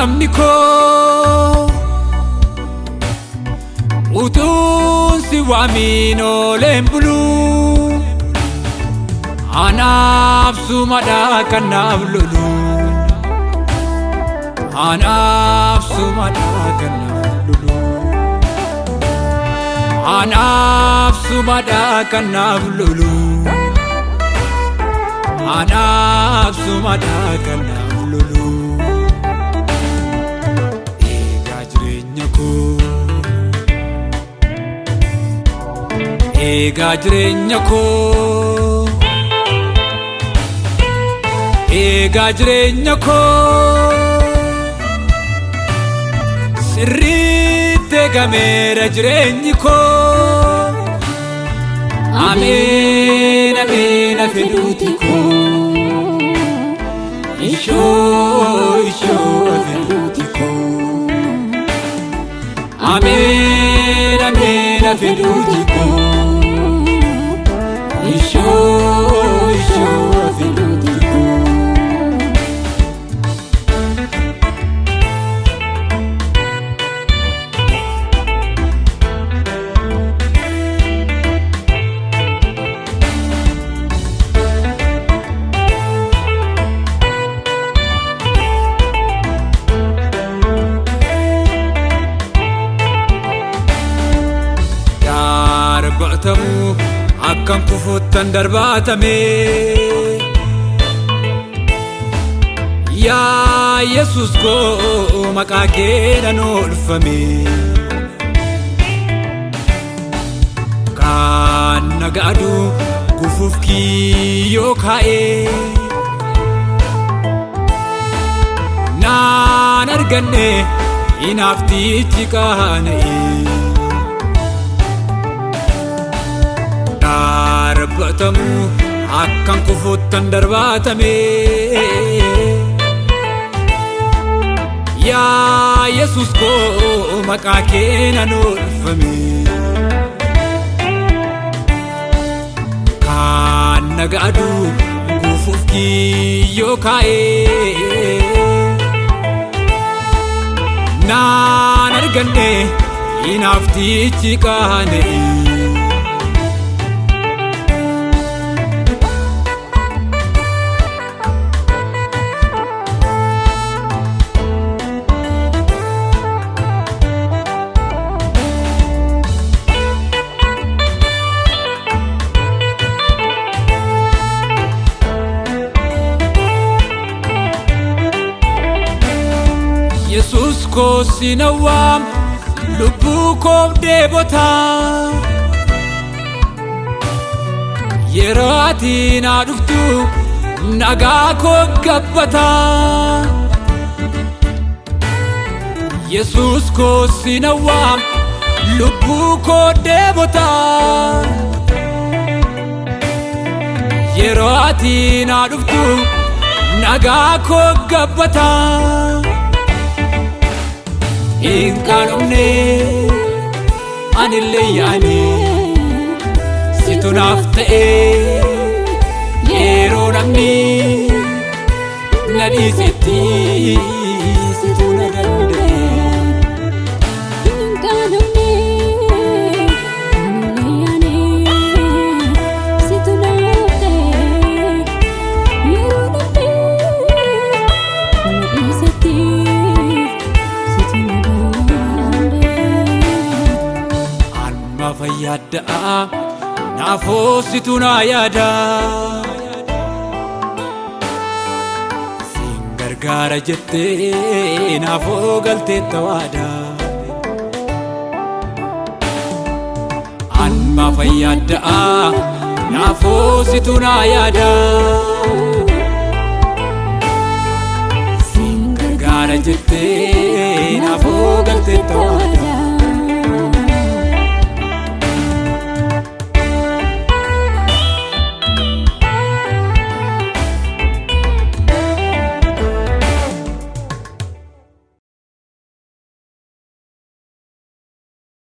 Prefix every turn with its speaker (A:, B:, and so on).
A: namni koo utuun si waamin ooleen buluu anaaf sumadhaa kan naaf lolu anaaf sumadhaa kan naaf lolu anaaf sumadhaa kan naaf lolu anaaf sumadhaa kan naaf lolu eegaa jireenya koo eegaa jireenya koo eegaa jireenya koo sirriitti eegameera jireenyi koo ameen ameen afeeluuti koo ishoo ishoo afeeluuti koo ameen ameen afeeluuti koo ishoo ishoo afeeluuti koo. Akkam kufuttan darbatame yaa Yesus koo maqaa keetiin oolfame kan nagaadu gufuuf kiyyoo kaa'ee naan arganne inaaftichi qaana'ee darbatamu akkam kufuttan darbatame yaa Yesus koo maqaa keetiin oolfame kan nagaadu gufuuf kiyyoo kaa'ee naan arganne inaaftichi qaana'ee Yesus koo sinawwaam lubbuu koo deebota yeroo ati naa dhuftu nagaa koo gabbata Yesus koo sinawwaam lubbuu koo deebota yeroo ati naa dhuftu nagaa koo gabbata Inkaanumne anillee yaane situ naaf ta'e yeroo namni na dhiisetti situ na danda'e.
B: Inkaanumne anillee yaane situ naaf ta'e yeroo namni na dhiisetti.
A: Fayyaddaa naafoo situ naa yaada siin gargaara jettee naafoo galteetta waada anma fayyaddaa naafoo situ naa yaada siin gargaara jettee naafoo galteetta waada